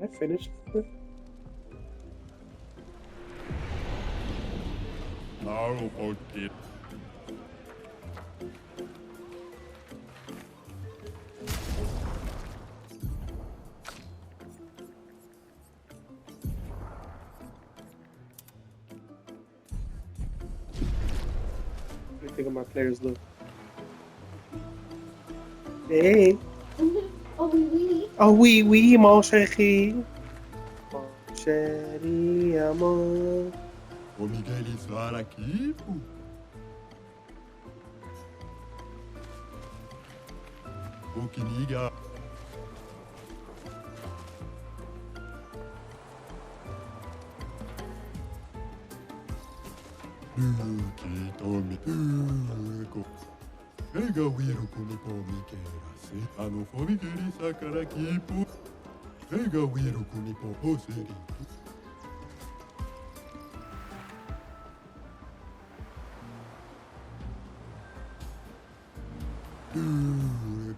I finished it? No, okay. What do you think of my players look? Hey. Oh, oui. Oh, oui, oui, mon chéri. Mon chéri, amor. O Miguel está aqui, pô. O que niga. Que tome. Pega o hiro come pome que era se. A no fome que ele sacar aqui, pô. Pega o hiro come pome seri.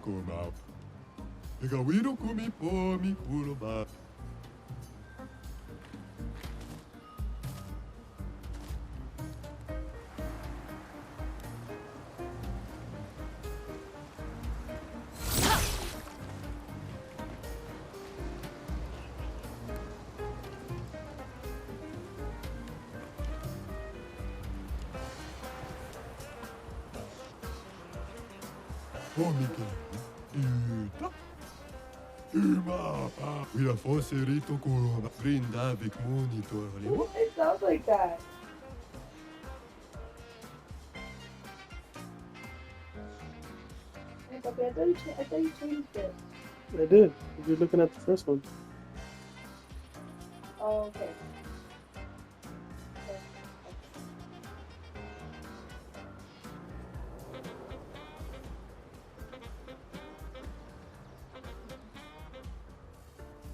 Come. Pega o hiro come pome puro bar. Oh, Miguel. Eita. Mapa. We are forcerito corona. Brindavik monitor. It sounds like that. Hey, Puppy, I thought you changed it. I did. If you're looking at the first one. Oh, okay.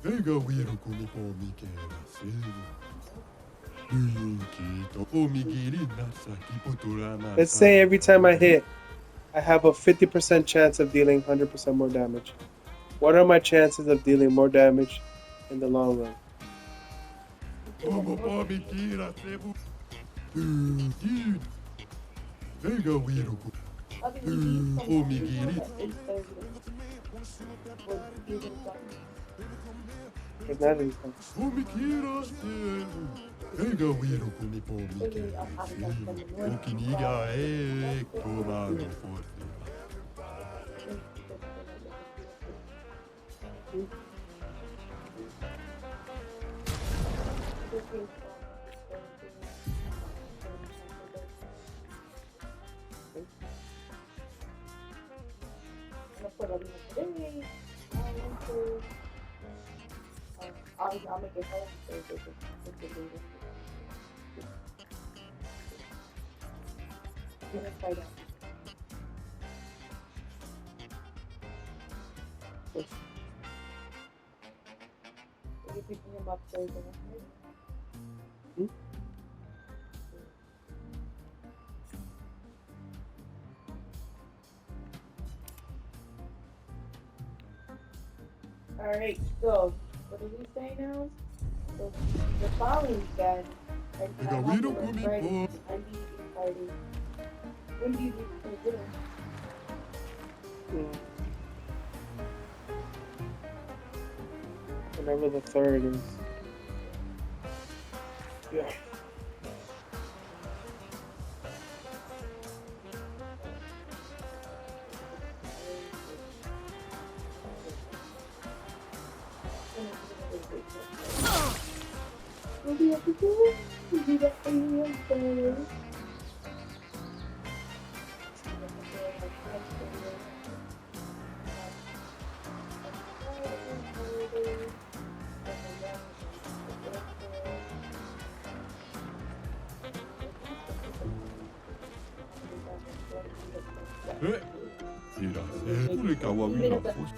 Pega o hiro come pome que era cedo. O Miguel nasa aqui poturana. Let's say every time I hit, I have a 50% chance of dealing 100% more damage. What are my chances of dealing more damage in the long run? Como pome que era cedo. Pega o hiro come. Oh, Miguel. But not anything. O Miguel cedo. Pega o hiro come pome que era cedo. O que niga é comando forte. I'll make it home. Fight out. Are you picking him up Thursday night? Alright, so what did we say now? So the following weekend, and I have to work Friday. I need Friday. When do you need to do it? Whenever the third is. Yeah. What do you have to do? You do that alien thing.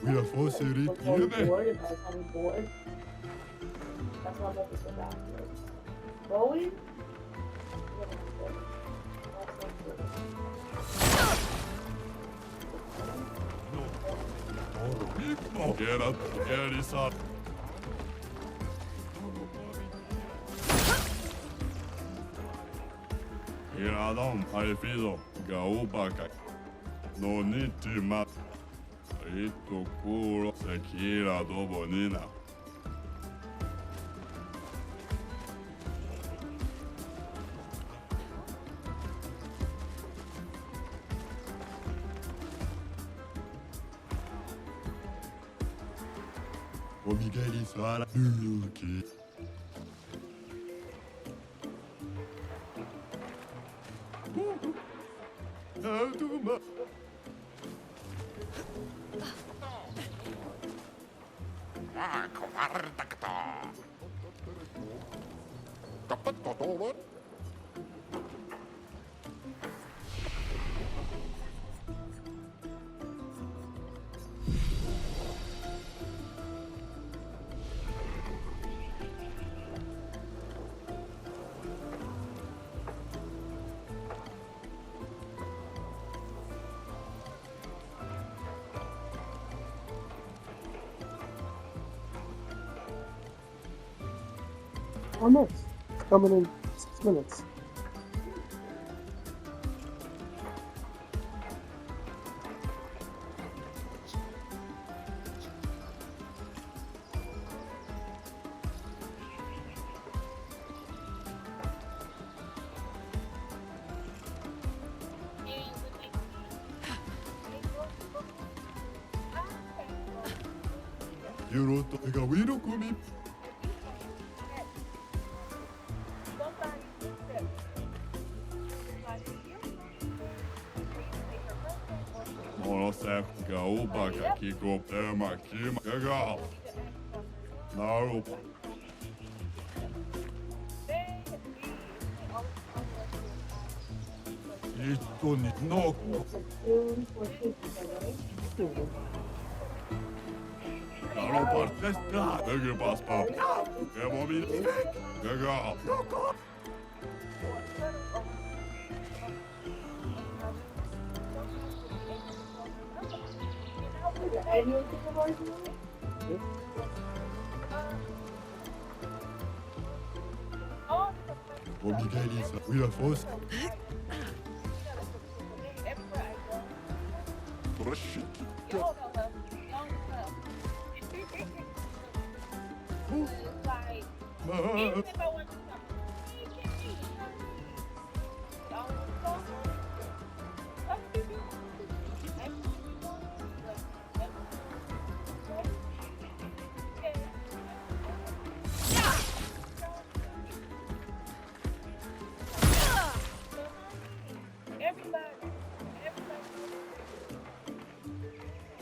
We are forcing it here. That's why I'm looking for that. Going? Get up, get it up. Iradon Alfido Gaubaka. No Nitima. Ito Kuro Sekira Dobonina. O Miguel Sara Yuki. Oh, nice. It's coming in 6 minutes. Yuroto Gawiro Kumi. Monosek Gaubaka Kiko Tema Kima Gaga. Naru. Ito ni Noko. Naru Partesta. Gaga Paspa. Gabomi. Gaga. O Miguel Isa. We are forced.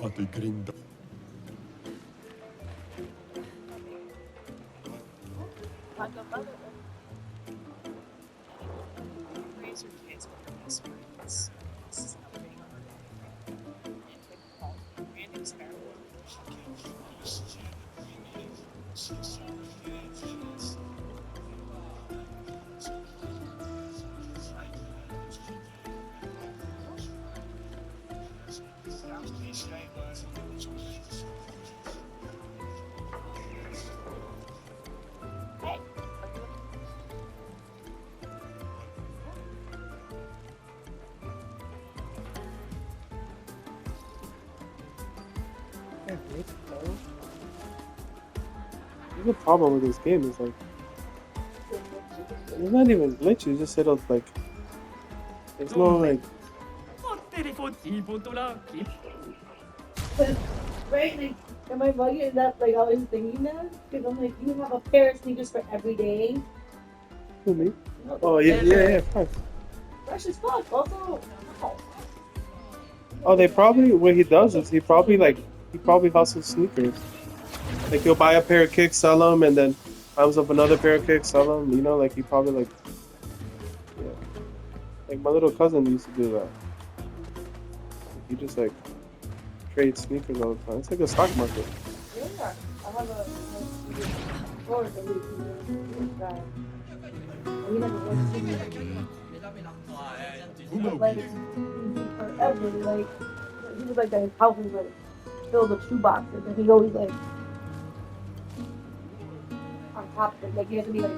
Ate grinda. Raise your kids with your best friends. This is how they are. And they call random experiment. The problem with this game is like it's not even glitchy. You just it'll like there's no like Right? Like, am I bugging? Is that like always thinking that? Because I'm like, you have a pair of sneakers for every day. who, me? Oh yeah, fine. Fresh as fuck. Also, no. Oh, they probably what he does is he probably hustles sneakers. Like he'll buy a pair of kicks, sell them, and then comes up another pair of kicks, sell them. You know, like he probably like yeah. Like my little cousin used to do that. He just like trades sneakers all the time. It's like a stock market. Yeah, I have a board that we guy. We never went to like forever. Like he was like that. His house was like filled with shoe boxes, and he always like like you have to be like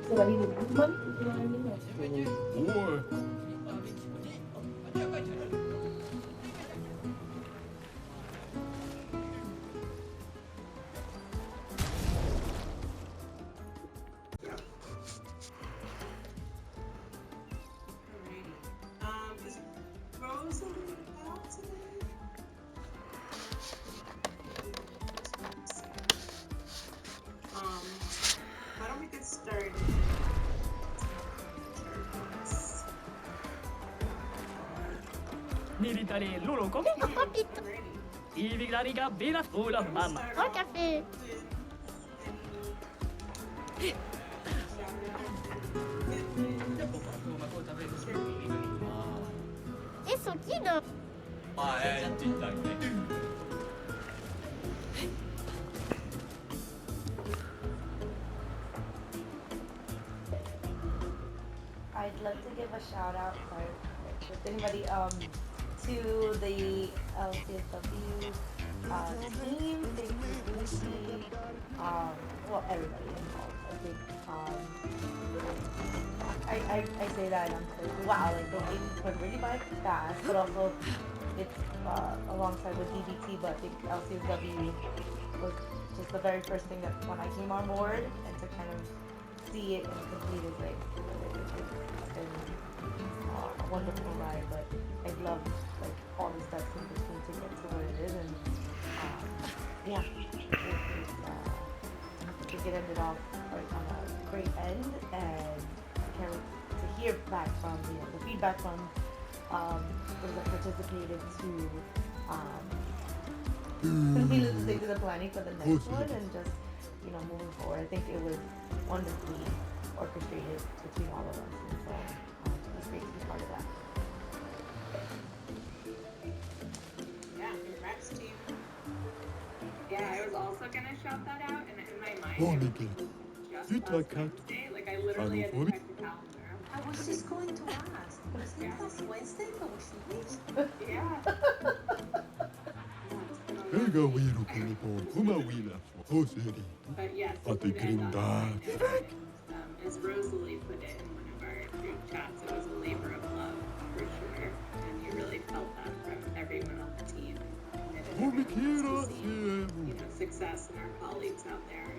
so that he would lose money. You know what I mean? Like, Boy. Alrighty. Is Rosalie out today? Why don't we get started? Military lulu komi papito. Iviglariga bina fula mama. Au café. Eso quiero. I'd love to give a shout out, sorry, if anybody, to the LCSW team. Thank you, Lucy. Well, everybody involved. I think I say that and I'm like, wow, like the game went really by fast, but also it's alongside with DBT, but I think LCSW was just the very first thing that when I came on board and to kind of see it and complete it, like it's been a wonderful ride. But I've loved like all the steps in between to get to where it is, and yeah, I think it ended off like on a great end, and I can't wait to hear back from the feedback from those that participated to continue to stick to the planning for the next one and just moving forward. I think it was wonderfully orchestrated between all of us, and so it's great to be part of that. Yeah, congrats team. Yeah, I was also gonna shout that out, and in my mind, Oh, I was Miguel. thinking just You last talk out. Wednesday. Like I literally had to Xenophobic? check the calendar. I was just going to ask, wasn't last Wednesday that we finished? Yeah. Ega wiru kumipo kuma wila hoseri. But yes, At the it did end on a grinda. high note, and, as Rosalie put it in one of our group chats, it was a labor of love for sure, and you really felt that from everyone on the team. And it Oh, me everyone quiero else to see, success in our colleagues out there.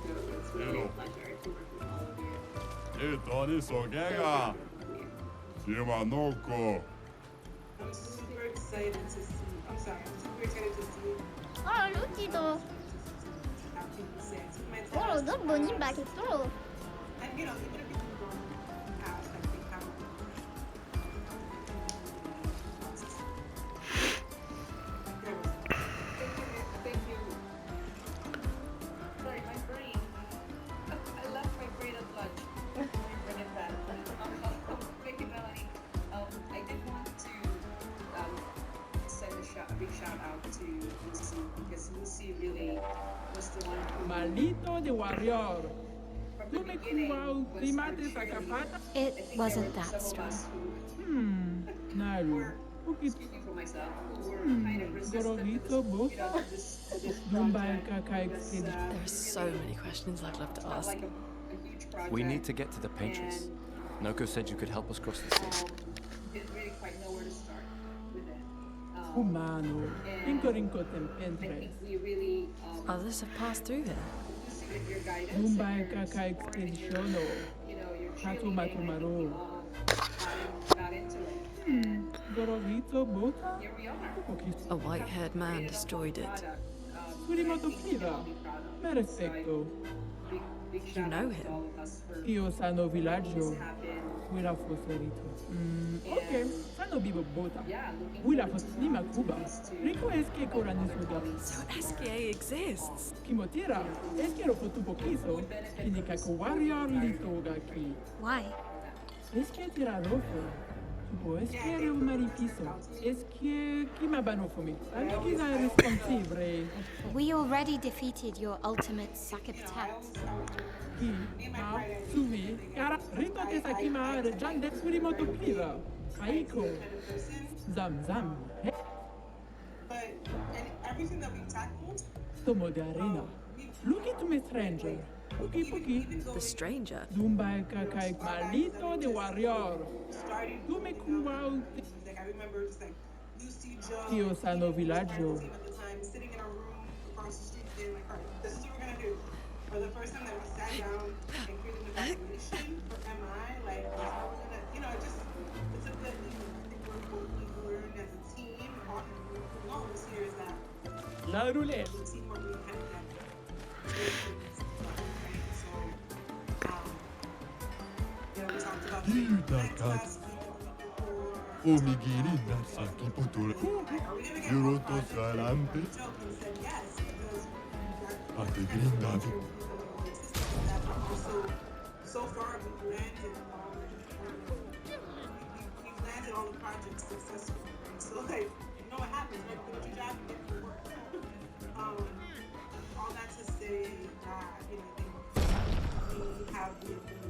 So it's really a pleasure to work with all of you. Etoni sogega. Shimanoko. I'm super excited to see. I'm sorry. I'm super excited to see. Oh, Lucido. How people say it. My Oh, test, don't boni back it through. and even if you don't ask, I think how. Thank you. Sorry, my brain. I left my brain at lunch. Let me bring it back. Thank you, Melanie. I did want to send a big shout out to Lucy, because Lucy really was the one who, Maldito de warrior. from the Tú me beginning, cubao, was te our mates a cheerleader. capata. I It think wasn't there were that some of strong. us who Naru. were, Ukit speaking for myself, who were kind of resistant to gorogito this, bosa. to this Dumba project. kaka Because, expedition. There are so really, many questions I'd love to it's not ask. like a huge project. We need to get to the patrons. And Noko said you could help us cross the sea. didn't really quite know where to start with it. Humano. Inco rinco I think tempentres. we really Others have passed through here. Lucy, with your guidance Dumba and your kaka support and expeditiono. your Hatu cheerleading, I think we matumaro. all got into it. And Gorogito bosa. here we are. Ukit. A white-haired man destroyed it. Surimoto Kiva. Me respecto. You know him? Io sano villaggio. Wila fosorito. Okay. Sano bibo bota. Wila foslima Cuba. Rico eske korani suga. So SKA exists. Kimotira. Eske ro fotupo kiso. Kinikako warrior litoga ki. Why? Eske tira rofo. Tupo eske re umari piso. Eske kimabano for me. Amikiza responsivre. We already defeated your ultimate Sakapatat. Ki. Ma. Suvi. Kara. Rito te sakima rejan de surimoto kiva. Aiko. Zam zam. But and everything that we tackled, Tomo de arena. Look into me, stranger. Poki. The stranger? Zumba kakaik malito de warrior. Tu me kuwa Like I remember just like Lucy Joe, Tio Sano team Villaggio. at the time, sitting in a room across the street, being like, all right, this is what we're gonna do. For the first time that we sat down and created an evaluation for MI, like how we're gonna, it just it's a good thing. I think what we've learned as a team, all who knows here is that La roulette. the teamwork we have that. So, we talked about Kiitos. last week or the week before. Omigiri nasaki potore. Yuroto salampe. Ate grindavi. So far, we've landed all the projects successfully, right? So, like, you know what happens, like, you do your job, you get to work. All that to say that, I think we have the ability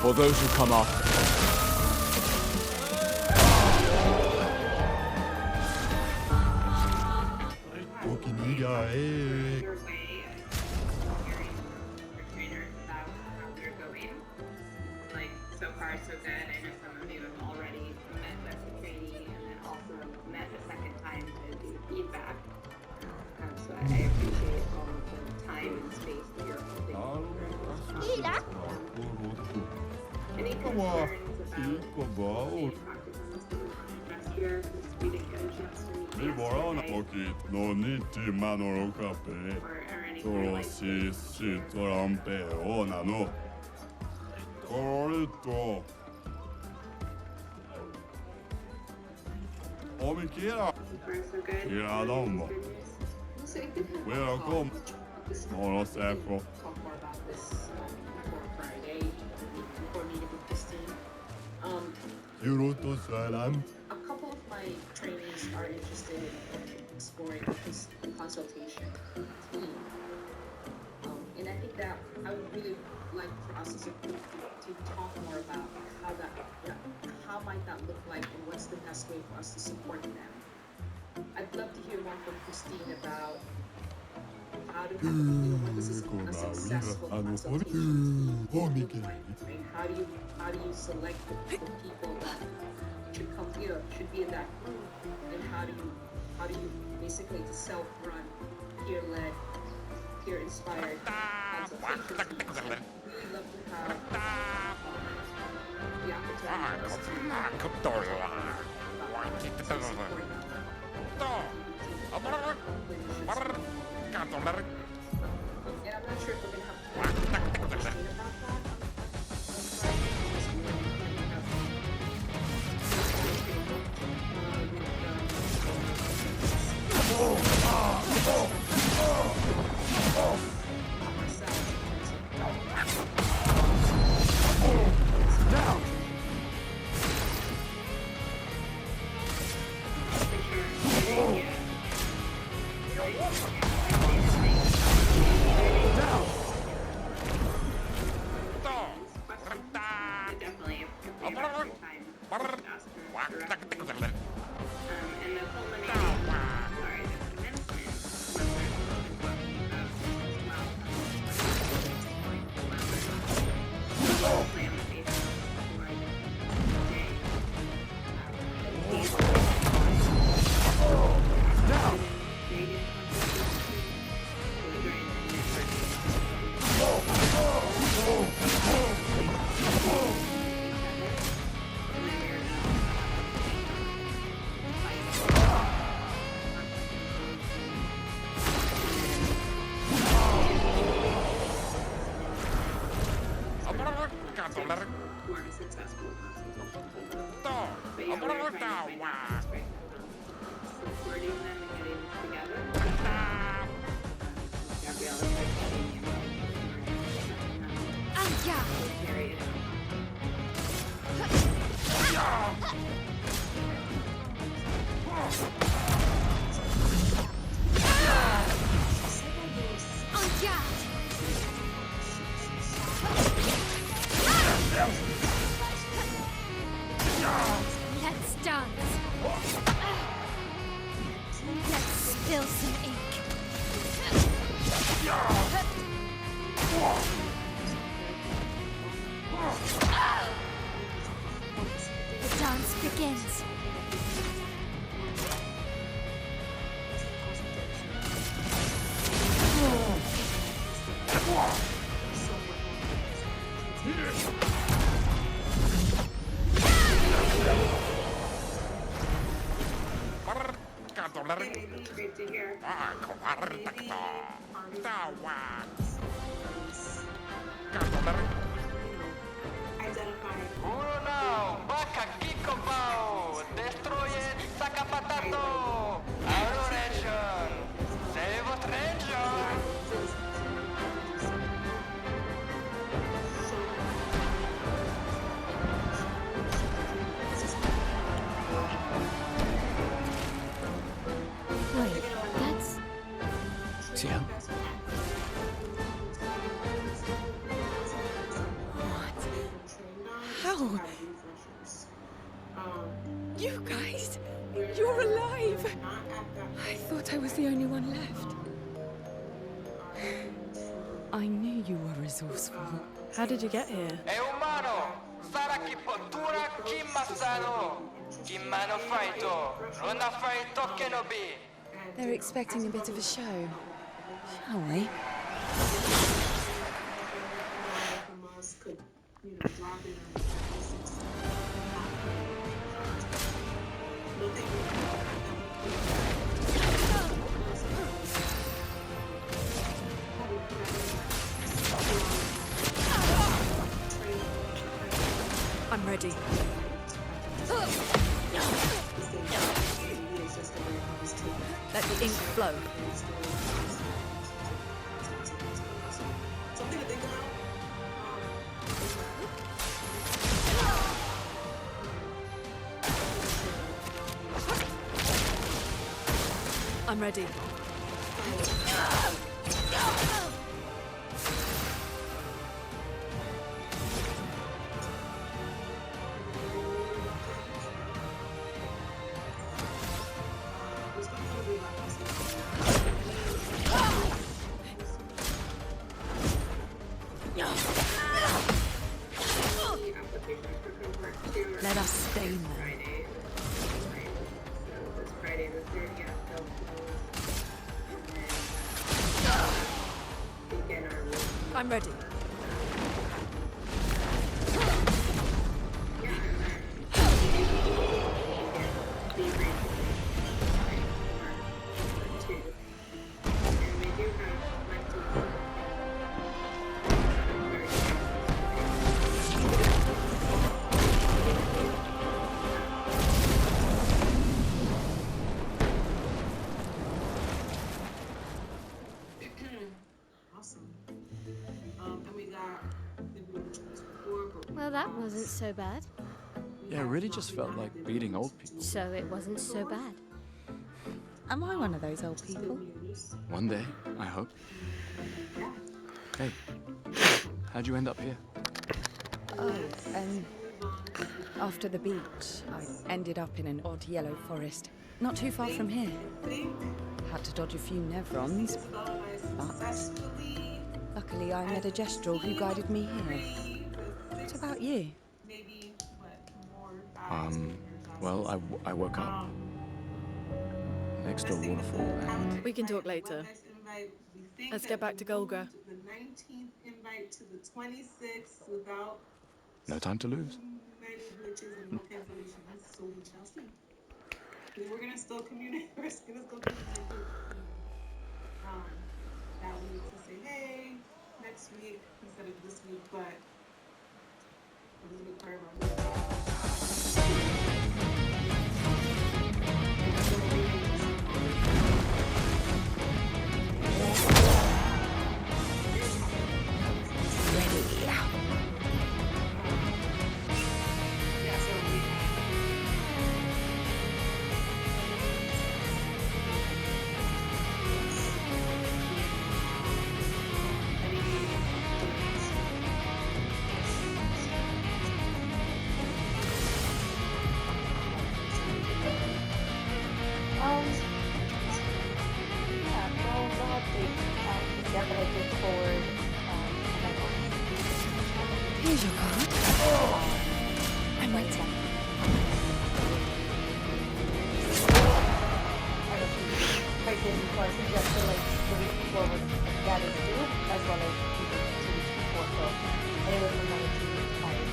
For those who come after. Okiniga e. Your way of hearing your trainers about how they're going. Like, so far so good. I know some of you have already met with the trainee and then also met the second time to do feedback. So I appreciate all of the time and space that you're holding. Any concerns about gesture? We didn't get a chance to meet yesterday. Okit no nitti manoro kape. Or anything like Toroshi shi torampe o nano. Corito. Omikira. so far so good. Iradomo. Welcome. Monoseko. Talk more about this before Friday, before meeting with Christine. Yuroto salam. A couple of my trainees are interested in exploring this consultation team. And I think that I would really like for us as a group to talk more about how might that look like and what's the best way for us to support them. I'd love to hear more from Christine about how to when this is a successful consultation. Right? How do you select the people that should come should be in that group, and how do you basically self-run, peer-led, peer-inspired consultation teams? I'd really love to have the opportunity for us to support them. And I'm not sure if we're going to have to about that. Definitely. And the culminating, sorry, the commencement was weren't successful. But yeah, we're trying to find out what's right. Supporting them and getting En garde! Let's dance. Let's spill some ink. The dance begins. Great to hear. Identify. Uno, Baka Kiko Bao, Destroye Sakapatato, Adoration, Save us region. Wait, that's... Yeah. How? You guys? You're alive! I thought I was the only one left. I knew you were resourceful. How did you get here? E umano, Sara ki potura ki masano, ki mano faito, runa faito kenobi. They're expecting a bit of a show. Shall we? I'm ready. Let the ink flow. Something to think about. I'm ready. Let us stain them. I'm ready. Well, that wasn't so bad. Yeah, it really just felt like beating old people. So it wasn't so bad. Am I one of those old people? One day, I hope. Hey, how'd you end up here? After the beach, I ended up in an odd yellow forest, not too far from here. Had to dodge a few nevrons, but luckily I met a gestural who guided me here. What about you? Well, I woke up next to a waterfall and We can talk later. Let's get back to Golgra. The 19th invite to the 26th without no time to lose. many glitches and no cancellations, so we shall see. We're gonna still communicate. We're gonna still communicate. That week to say, hey, next week instead of this week, but it was a big part of our week. Here's your card. I'm waiting. So I suggest to like the week before was gathered to do, as well as 2 weeks before. So anywhere from 1 to 2 weeks prior.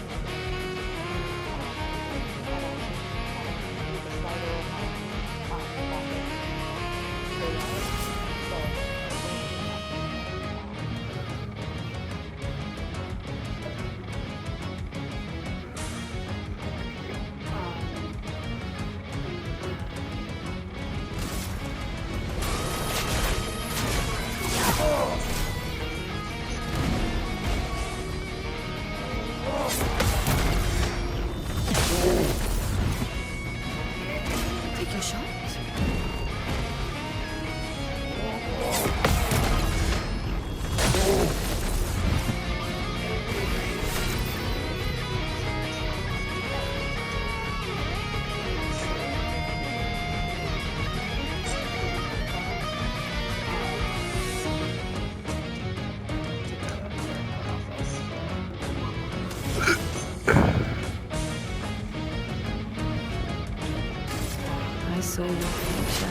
Take your shot. I saw your future.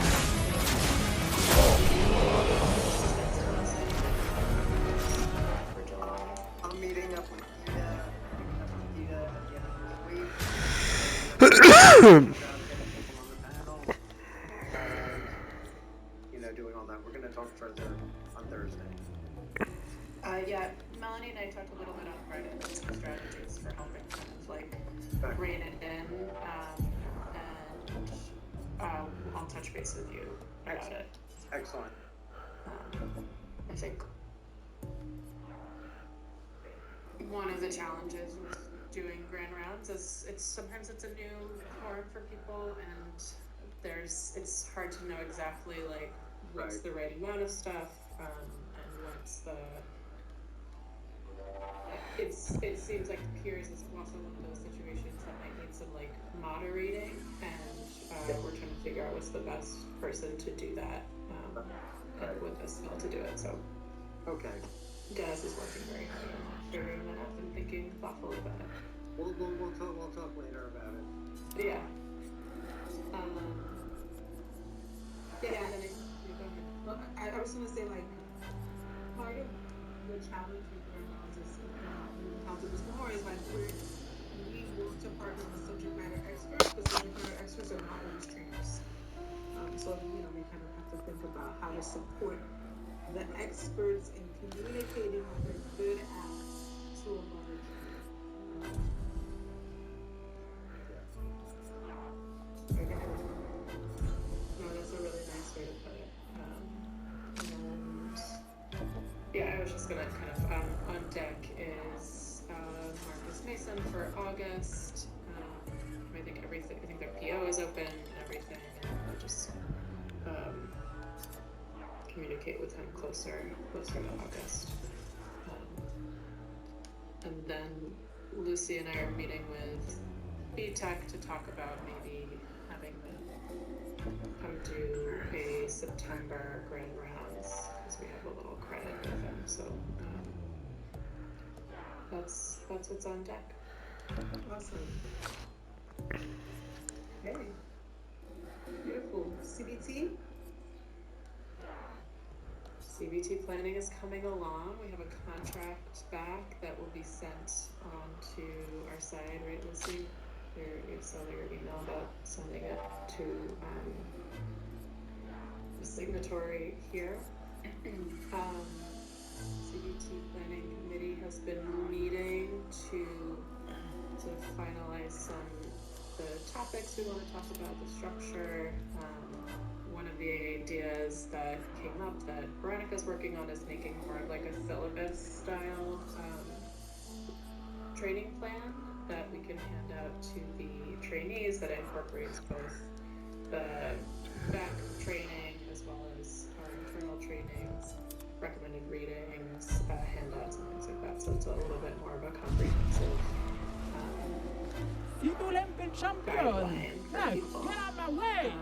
I'm meeting up with Ida at the end of the week. Doing all that. We're going to talk further on Thursday. Yeah, Melanie and I talked a little bit on Friday about some strategies for helping kind of like rein it in, and I'll touch base with you about it. Excellent. I think one of the challenges with doing grand rounds is sometimes it's a new form for people, and it's hard to know exactly like what's the right amount of stuff, and what's the. It seems like peers is also one of those situations that might need some like moderating, and we're trying to figure out what's the best person to do that, and with us all to do it. So, okay. Dennis is working very hard on figuring that out and thinking thoughtfully about it. We'll talk later about it. Yeah. Yeah. Well, I was gonna say like part of the challenge with grand rounds is we talked about this before is like we want to partner with subject matter experts, but subject matter experts are not always trainers. So we kind of have to think about how to support the experts in communicating what they're good at to a large group. No, that's a really nice way to put it. And yeah, I was just gonna kind of on deck is Marcus Mason for August. I think everything. I think their PO is open and everything, and we'll just communicate with him closer to August. And then Lucy and I are meeting with BTech to talk about maybe having them come do a September grand rounds, because we have a little credit with them. So that's what's on deck. Awesome. Okay. Beautiful. CBT? CBT planning is coming along. We have a contract back that will be sent on to our side, right, Lucy? You saw your email about sending it to the signatory here. CBT planning committee has been meeting to sort of finalize some the topics we want to talk about, the structure. One of the ideas that came up that Veronica's working on is making more of like a syllabus style training plan that we can hand out to the trainees that incorporates both the back training as well as our internal trainings, recommended readings, handouts, and things like that. So it's a little bit more of a comprehensive guideline for people. Get out my way!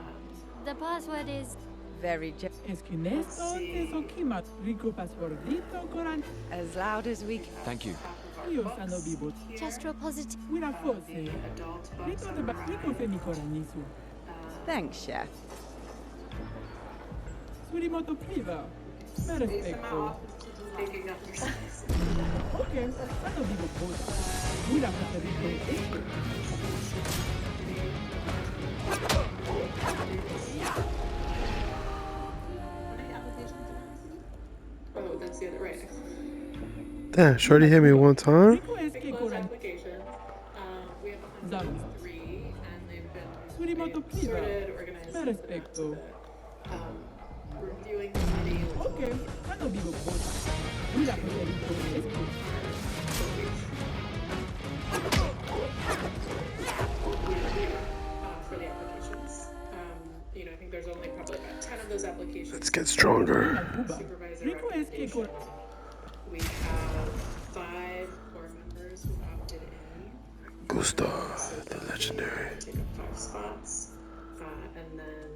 The password is... Very Es que Néstor es un kimat. Rico passwordito, Coran. as loud as we can. Thank you. Half of Io books sanno bibo. here. Gesture positive. Una The forse. adult books Ricorda have ba rico arrived. femi coranisu. Thanks, Chef. Surimoto priva. Me Space in my respecto. office to do taking up your space. Ok, sanno bibo boda. Una forse rico esto. Oh, that's the other right. Damn, Shorty hit me one time. Rico es che Closed coran. applications. We have Zam. 103, and they've been Surimoto priva. sorted, organized, Me and put out to respecto. the reviewing committee, which Ok, sanno bibo boda. Una forse rico esto. for the applications. You know, I think there's only probably about 10 of those applications. Let's get stronger. Supervisor Rico es che recommendation. coran. We have 5 core members who opted in. Gustav, the legendary. Take up 5 spots, and then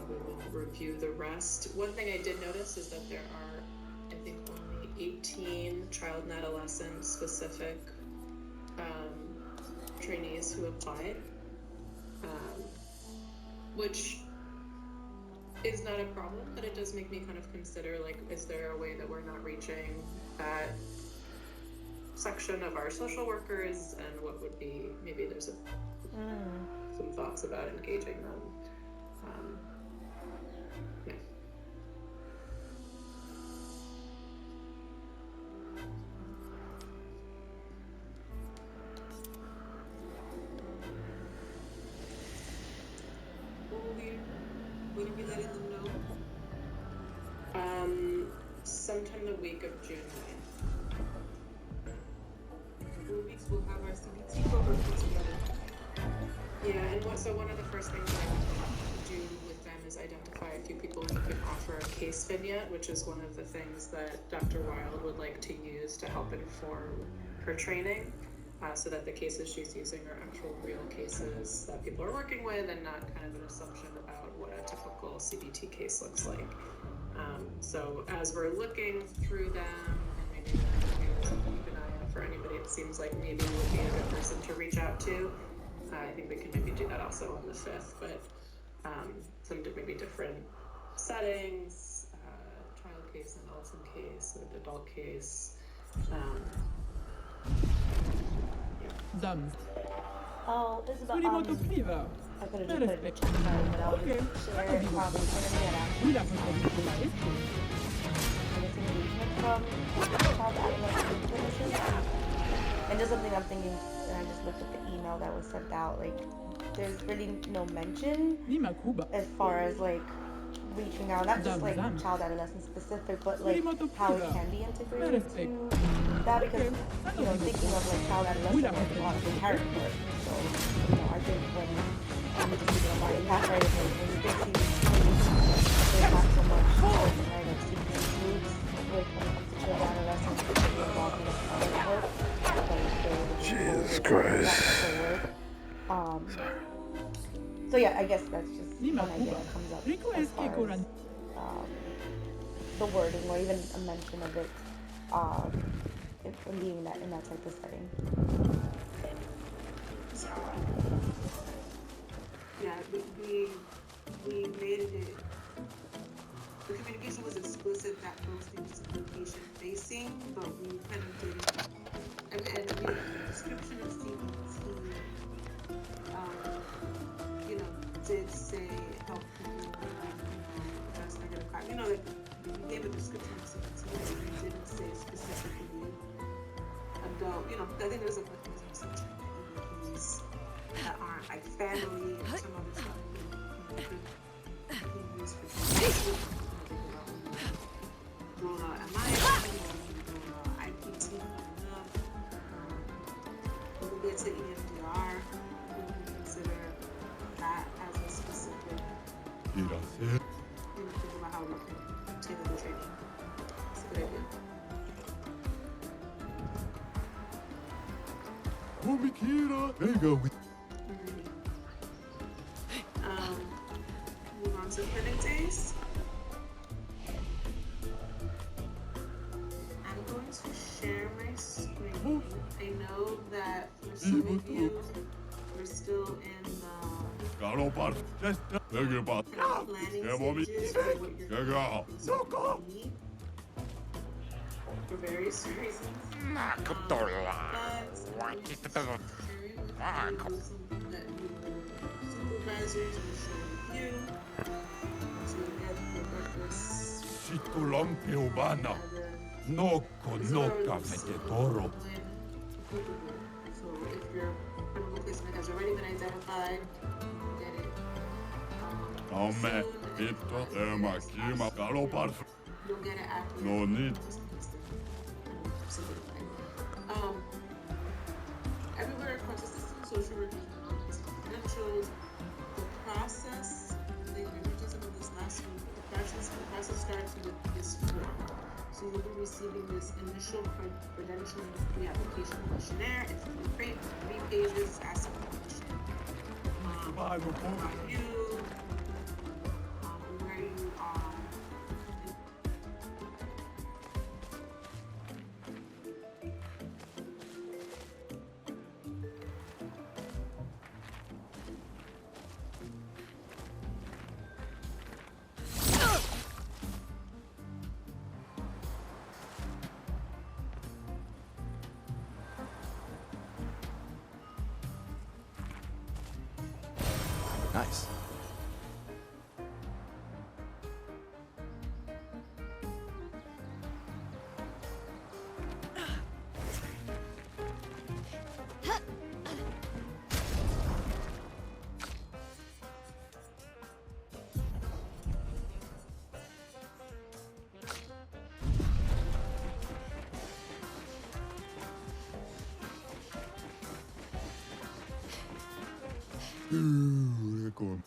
we will review the rest. One thing I did notice is that there are, I think, only 18 child and adolescent specific trainees who applied, which is not a problem, but it does make me kind of consider, like, is there a way that we're not reaching that section of our social workers, and what would be, maybe there's some thoughts about engaging them. Yeah. Will you be letting them know? Sometime the week of June 9th. 2 weeks we'll have our CBT program put together. Yeah, and one of the first things I want to do with them is identify a few people who can offer a case vignette, which is one of the things that Dr. Wild would like to use to help inform her training, so that the cases she's using are actual real cases that people are working with, and not kind of an assumption about what a typical CBT case looks like. So as we're looking through them, and maybe keep an eye out for anybody it seems like maybe would be a good person to reach out to. I think we can maybe do that also on the 5th, but some maybe different settings, child case, adolescent case, or adult case. Zam. Oh, Isabel, Surimoto priva. I could have just put it in the chat, sorry, but I'll Okay. just share it. We're gonna get out. Una forse rico esto. I guess engagement from child adolescent clinicians. And just something I'm thinking, and I just looked at the email that was sent out, like, there's really no mention Nima Cuba. as far as, like, reaching out, not just, like, child adolescent specific, but, like, how it can be integrated to that, because, you know, thinking of, like, child adolescent, there's a lot of inherent work. So, you know, I think when I'm just thinking about it, half right, when you think CBT, there's not so much, right, of CBT groups, like, when it comes to child adolescents, involved in work. Jesus Christ. So yeah, I guess that's just one idea that comes up as far as the wording, or even a mention of it being in that type of setting. Yeah, we made it. The communication was explicit that those things were patient facing, but we kind of did. And the description of CBT, you know, did say help people, that's identified. You know, like, we gave a description of CBT, but we didn't say specifically adult. You know, I think there's a assumption that EAPs that aren't like family or some other stuff could be used for training. Doing IPT coming up. When we get to EMDR, we can consider that as a specific, Gracias. think about how we can tailor the training. It's a good idea. Como quiera. Venga, we. Move on to clinic days. I'm going to share my screen. I know that for some of you, we're still in the planning stages for what you're going to need for various reasons. But sharing with you is something that your supervisors will share with you to get this. Nokka Fetoro. So if your critical placement has already been identified, get it. You'll get it after. No need. Everywhere across the system, social workers credentials, the process, they mentioned some of this last week, the process starts with this form. So you'll be receiving this initial credentialing pre-application questionnaire. It's 3 pages, asking questions about you, where you are. Nice. Record.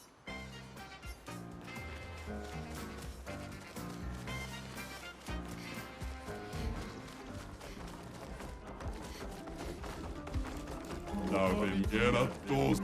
La venguera dos.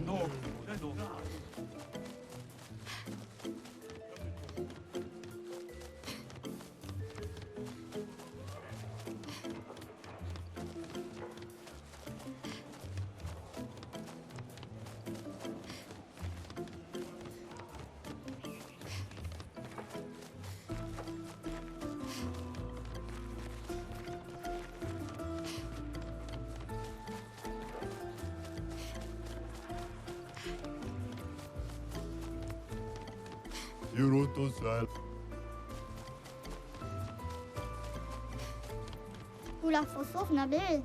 No, Eurotosal. Oula, faut sauve, Nabil.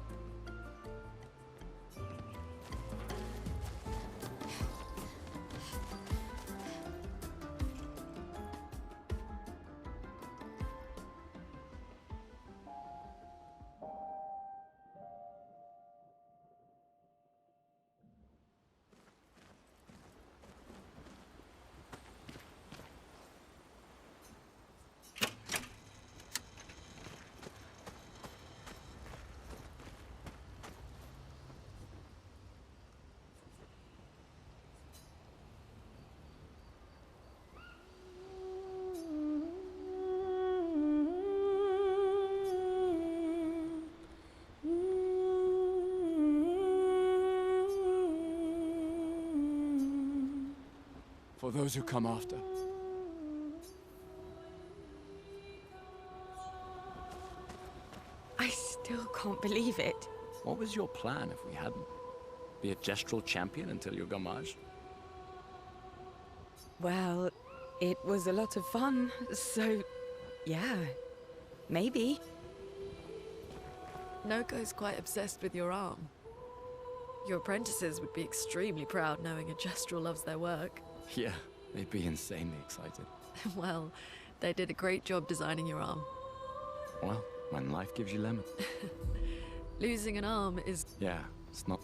those who come after. I still can't believe it. What was your plan if we hadn't? Be a gestural champion until your gamage? Well, it was a lot of fun, so yeah, maybe. Noko's quite obsessed with your arm. Your apprentices would be extremely proud knowing a gestural loves their work. Yeah, they'd be insanely excited. Well, they did a great job designing your arm. Well, when life gives you lemons. Losing an arm is... Yeah, it's not...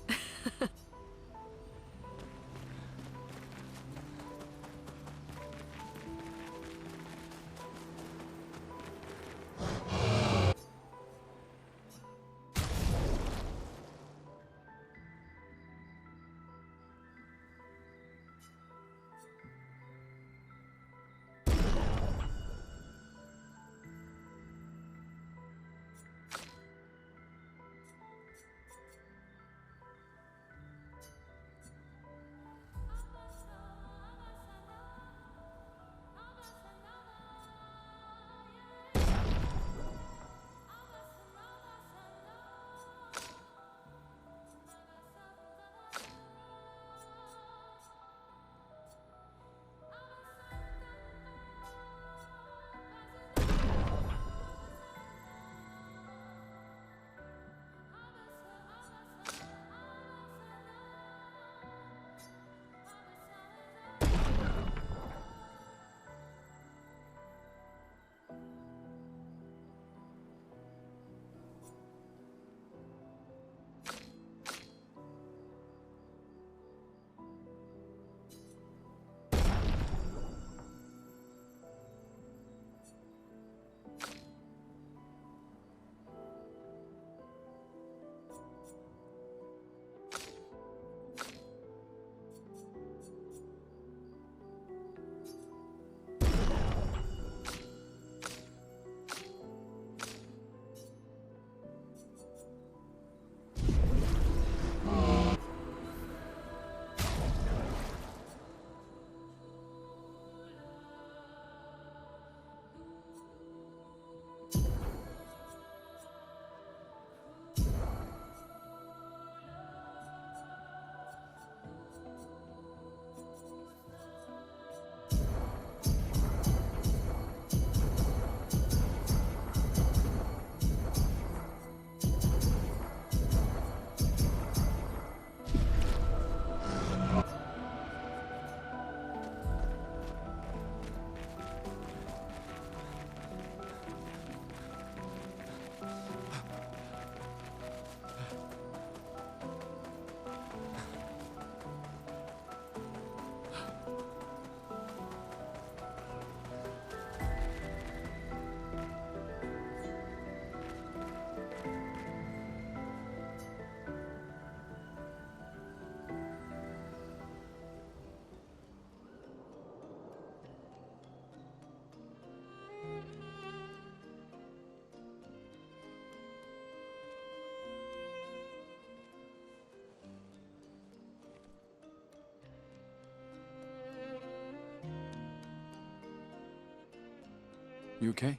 You okay?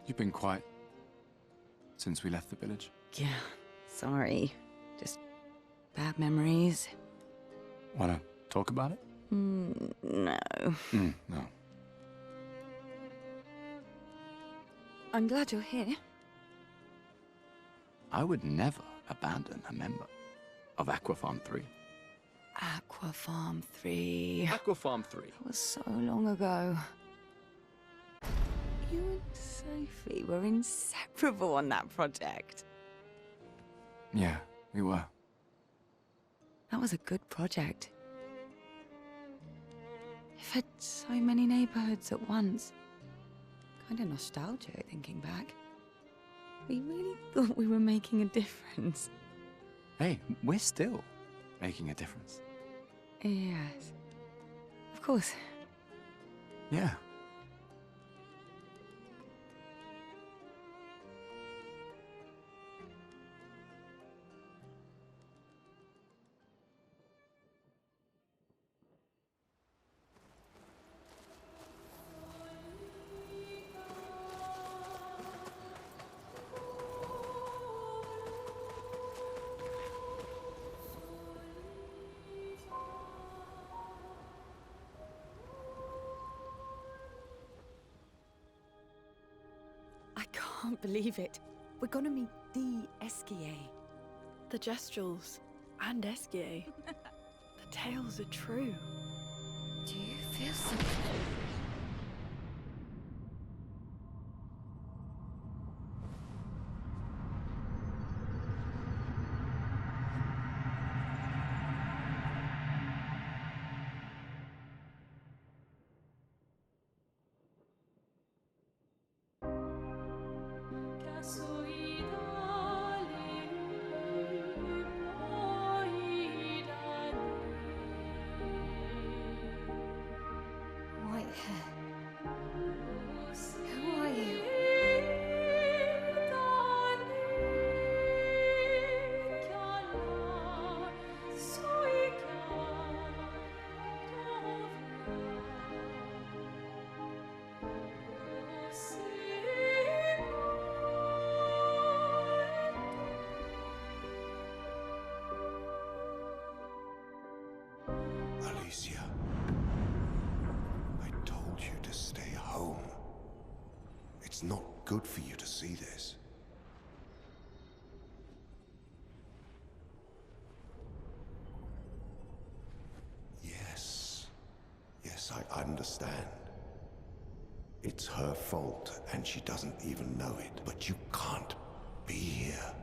You've been quiet since we left the village. Yeah, sorry. Just bad memories. Wanna talk about it? No. No. I'm glad you're here. I would never abandon a member of Aqua Farm 3. Aqua Farm 3. Aqua Farm 3. That was so long ago. You and Sophie were inseparable on that project. Yeah, we were. That was a good project. It fed so many neighborhoods at once. Kind of nostalgic thinking back. We really thought we were making a difference. Hey, we're still making a difference. Yes. Of course. Yeah. I can't believe it. We're gonna meet the Esquier. The Gestrels and Esquier. The tales are true. Do you feel something? White hair. Who are you? Alicia, I told you to stay home. It's not good for you to see this. Yes, I understand. It's her fault, and she doesn't even know it. But you can't be here.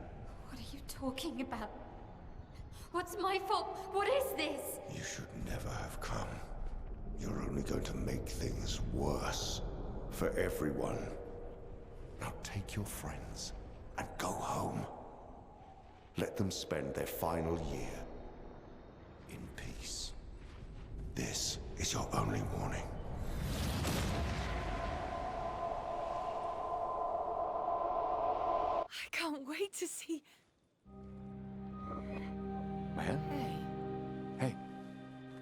What are you talking about? What's my fault? What is this? You should never have come. You're only going to make things worse for everyone. Now take your friends and go home. Let them spend their final year in peace. This is your only warning. I can't wait to see. Maya? Hey.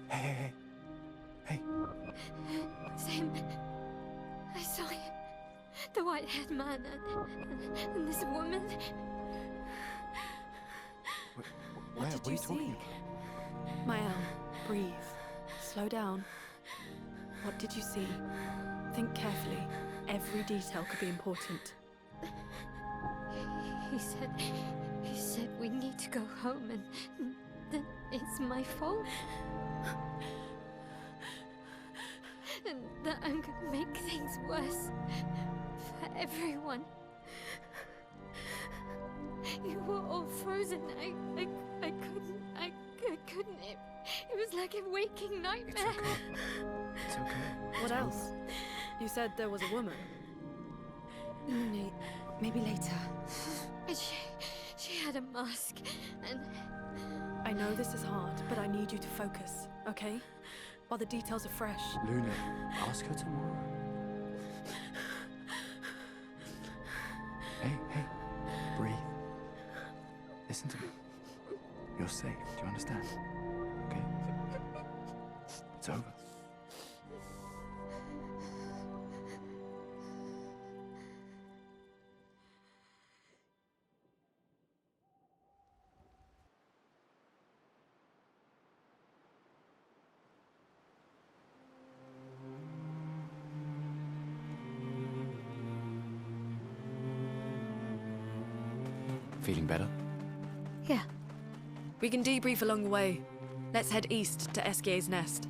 Hey. Sam, I saw him. The white-haired man and this woman. What did are you you talking see? about? Maya, breathe. Slow down. What did you see? Think carefully. Every detail could be important. He said we need to go home and that it's my fault. And that I'm gonna make things worse for everyone. You were all frozen. I couldn't. It was like a waking nightmare. It's okay. What else? You said there was a woman. No, maybe later. She had a mask and... I know this is hard, but I need you to focus, okay? While the details are fresh. Luna, ask her tomorrow. Hey, breathe. Listen to me. You're safe, do you understand? Okay? It's over. Feeling better? Yeah. We can debrief along the way. Let's head east to Esquier's nest.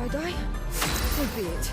I die, so be it.